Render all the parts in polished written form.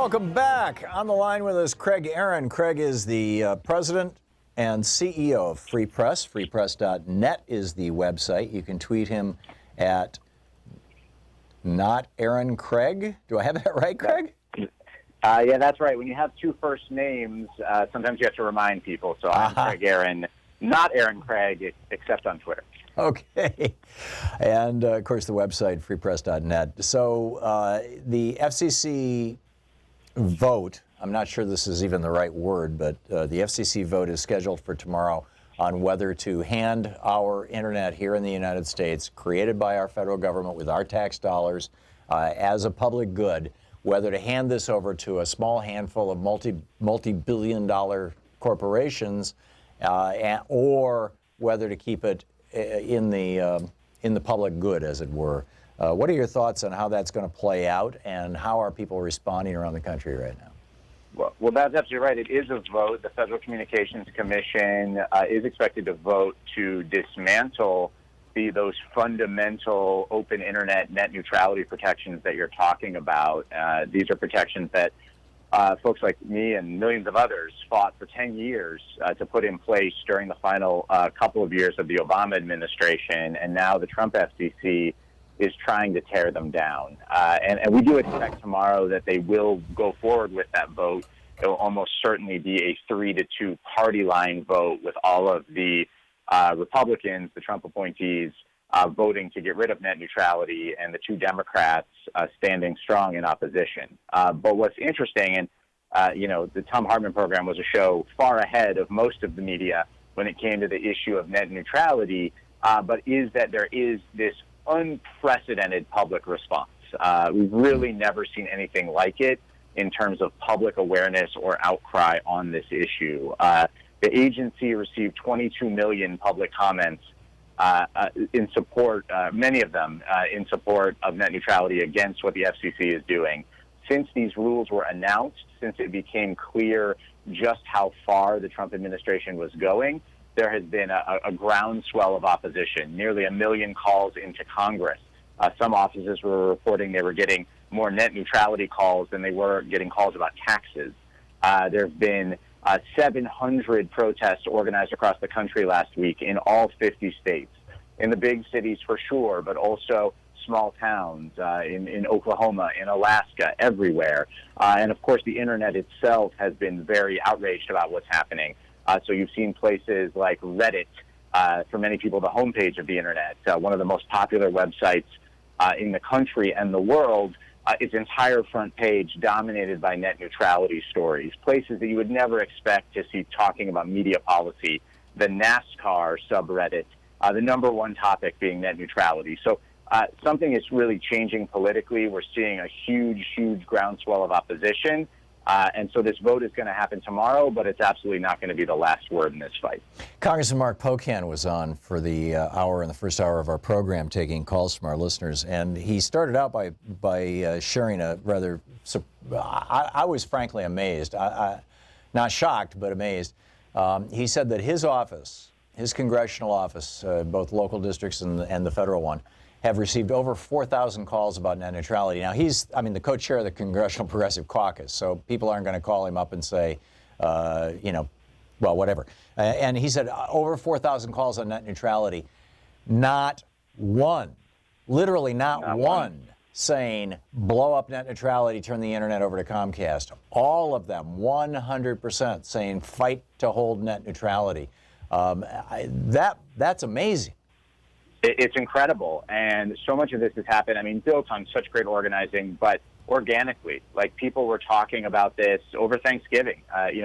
Welcome back. On the line with us, Craig Aaron. Craig is the president and CEO of Free Press. FreePress.net is the website. You can tweet him at Not Aaron Craig. Do I have that right, Craig? Yeah, that's right. When you have two first names, sometimes you have to remind people. So I'm Craig Aaron, not Aaron Craig, except on Twitter. Okay. And, of course, the website, freepress.net. So the FCC vote, I'm not sure this is even the right word, but the FCC vote is scheduled for tomorrow on whether to hand our internet here in the United States, created by our federal government with our tax dollars as a public good, whether to hand this over to a small handful of multi-billion-dollar corporations or whether to keep it in the public good, as it were. What are your thoughts on how that's going to play out, and how are people responding around the country right now? Well, that's absolutely right. It is a vote. The Federal Communications Commission is expected to vote to dismantle those fundamental open internet net neutrality protections that you're talking about. These are protections that folks like me and millions of others fought for 10 years to put in place during the final couple of years of the Obama administration, and now the Trump FCC is trying to tear them down. And we do expect tomorrow that they will go forward with that vote. It will almost certainly be a 3-2 party line vote, with all of the Republicans, the Trump appointees, voting to get rid of net neutrality, and the two Democrats standing strong in opposition. But what's interesting, and the Thom Hartmann Program was a show far ahead of most of the media when it came to the issue of net neutrality, but is that there is this unprecedented public response. We've really never seen anything like it in terms of public awareness or outcry on this issue. The agency received 22 million public comments in support, many of them in support of net neutrality, against what the FCC is doing. Since these rules were announced, since it became clear just how far the Trump administration was going, there has been a groundswell of opposition, nearly 1 million calls into Congress. Some offices were reporting they were getting more net neutrality calls than they were getting calls about taxes. There have been 700 protests organized across the country last week in all 50 states, in the big cities for sure, but also small towns in Oklahoma, in Alaska, everywhere. And of course, the internet itself has been very outraged about what's happening. So you've seen places like Reddit, for many people, the homepage of the internet, one of the most popular websites in the country and the world, its entire front page dominated by net neutrality stories, places that you would never expect to see talking about media policy. The NASCAR subreddit, the number one topic being net neutrality. So something is really changing politically. We're seeing a huge, huge groundswell of opposition. And so this vote is going to happen tomorrow, but it's absolutely not going to be the last word in this fight. Congressman Mark Pocan was on for the first hour of our program, taking calls from our listeners, and he started out by sharing a rather. I was frankly amazed, not shocked, but amazed. He said that his office, his congressional office, both local districts and the federal one, have received over 4,000 calls about net neutrality. Now, he's the co-chair of the Congressional Progressive Caucus, so people aren't going to call him up and say, well, whatever. And he said over 4,000 calls on net neutrality, not one, literally not one, saying blow up net neutrality, turn the internet over to Comcast. All of them, 100%, saying fight to hold net neutrality. That's amazing. It's incredible, and so much of this has happened, built on such great organizing, but organically. Like, people were talking about this over Thanksgiving.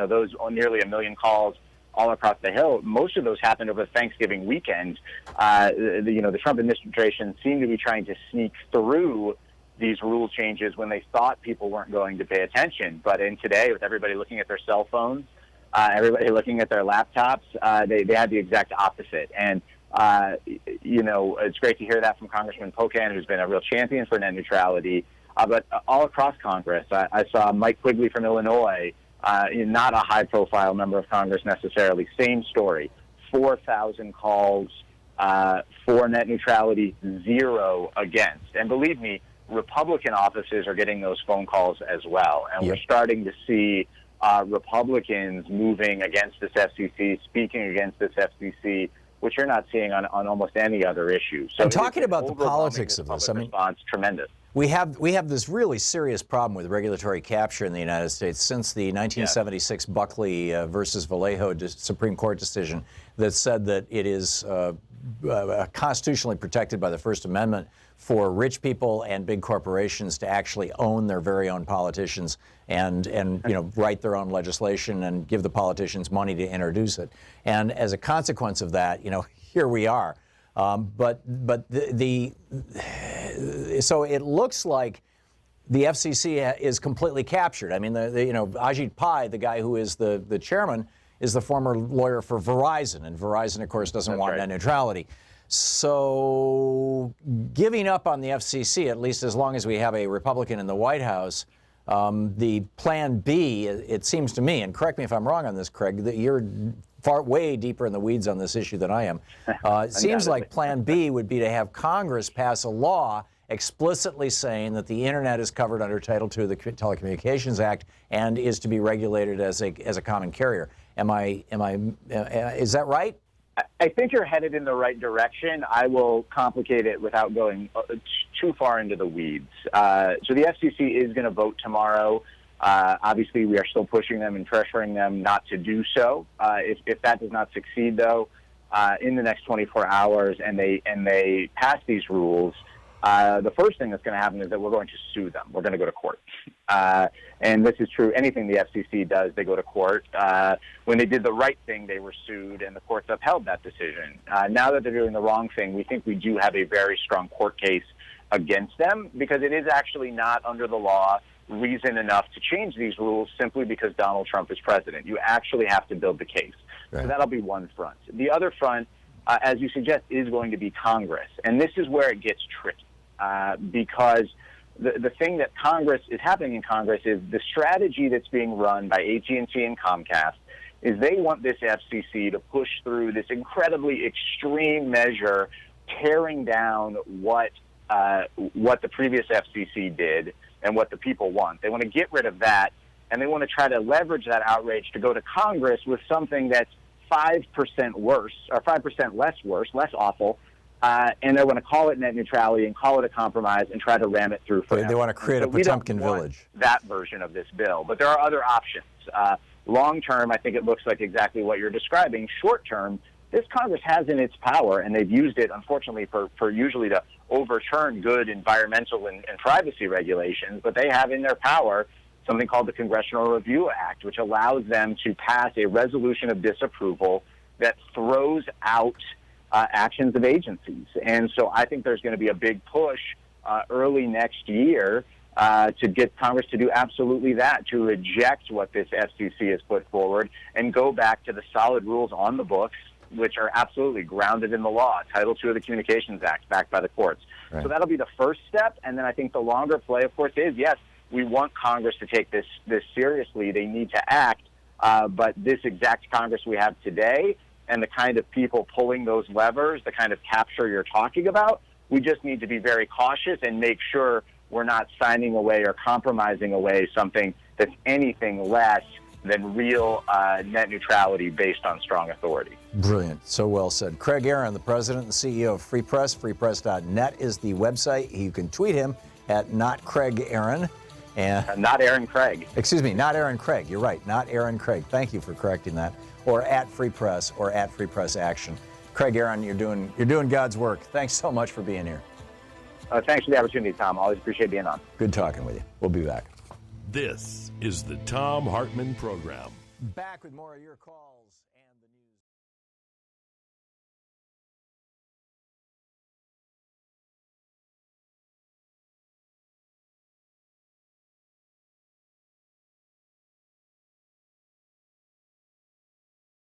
Those nearly 1 million calls all across the Hill, most of those happened over Thanksgiving weekend. The Trump administration seemed to be trying to sneak through these rule changes when they thought people weren't going to pay attention. But in today, with everybody looking at their cell phones, everybody looking at their laptops, they had the exact opposite. And it's great to hear that from Congressman Pocan, who's been a real champion for net neutrality. But all across Congress, I saw Mike Quigley from Illinois, not a high-profile member of Congress necessarily, same story. 4,000 calls for net neutrality, 0 against. And believe me, Republican offices are getting those phone calls as well. And Yep. we're starting to see Republicans moving against this FCC, speaking against this FCC, which you're not seeing on almost any other issue. So and talking about the politics of this, I mean, response, tremendous. We have this really serious problem with regulatory capture in the United States since the 1976 Buckley versus Vallejo Supreme Court decision that said that it is constitutionally protected by the First Amendment for rich people and big corporations to actually own their very own politicians and write their own legislation and give the politicians money to introduce it. And as a consequence of that, here we are. So it looks like the FCC is completely captured. I mean, Ajit Pai, the guy who is the chairman, is the former lawyer for Verizon, and Verizon, of course, doesn't want net neutrality. So giving up on the FCC, at least as long as we have a Republican in the White House, the plan B, it seems to me, and correct me if I'm wrong on this, Craig, that you're way deeper in the weeds on this issue than I am. It seems like plan B would be to have Congress pass a law explicitly saying that the internet is covered under Title II of the Telecommunications Act and is to be regulated as a common carrier. Is that right? I think you're headed in the right direction. I will complicate it without going too far into the weeds. So the FCC is going to vote tomorrow. Obviously, we are still pushing them and pressuring them not to do so. If that does not succeed, though, in the next 24 hours and they pass these rules, the first thing that's going to happen is that we're going to sue them. We're going to go to court. And this is true. Anything the FCC does, they go to court. When they did the right thing, they were sued, and the courts upheld that decision. Now that they're doing the wrong thing, we think we do have a very strong court case against them because it is actually not under the law reason enough to change these rules simply because Donald Trump is president. You actually have to build the case. Right. So that'll be one front. The other front, as you suggest, is going to be Congress. And this is where it gets tricky because the thing that is happening in Congress is the strategy that's being run by AT&T and Comcast is they want this FCC to push through this incredibly extreme measure, tearing down what the previous FCC did and what the people want. They want to get rid of that, and they want to try to leverage that outrage to go to Congress with something that's 5% worse, or 5% less awful, and they want to call it net neutrality and call it a compromise and try to ram it through forever. They want to create a Potemkin village. That version of this bill, but there are other options. Long term, I think it looks like exactly what you're describing. Short term, this Congress has in its power, and they've used it, unfortunately, for usually to overturn good environmental and privacy regulations, but they have in their power something called the Congressional Review Act, which allows them to pass a resolution of disapproval that throws out actions of agencies. And so I think there's going to be a big push early next year to get Congress to do absolutely that, to reject what this FCC has put forward and go back to the solid rules on the books, which are absolutely grounded in the law, Title II of the Communications Act, backed by the courts. Right. So that'll be the first step. And then I think the longer play, of course, is, yes, we want Congress to take this seriously. They need to act. But this exact Congress we have today and the kind of people pulling those levers, the kind of capture you're talking about, we just need to be very cautious and make sure we're not signing away or compromising away something that's anything less than real net neutrality based on strong authority. Brilliant. So well said. Craig Aaron, the president and CEO of Free Press. FreePress.net is the website. You can tweet him at @NotCraigAaron. And not Aaron Craig. Excuse me, not Aaron Craig. You're right, not Aaron Craig. Thank you for correcting that. Or @FreePress or @FreePressAction. Craig Aaron, you're doing God's work. Thanks so much for being here. Thanks for the opportunity, Tom. Always appreciate being on. Good talking with you. We'll be back. This is the Thom Hartmann Program. Back with more of your calls.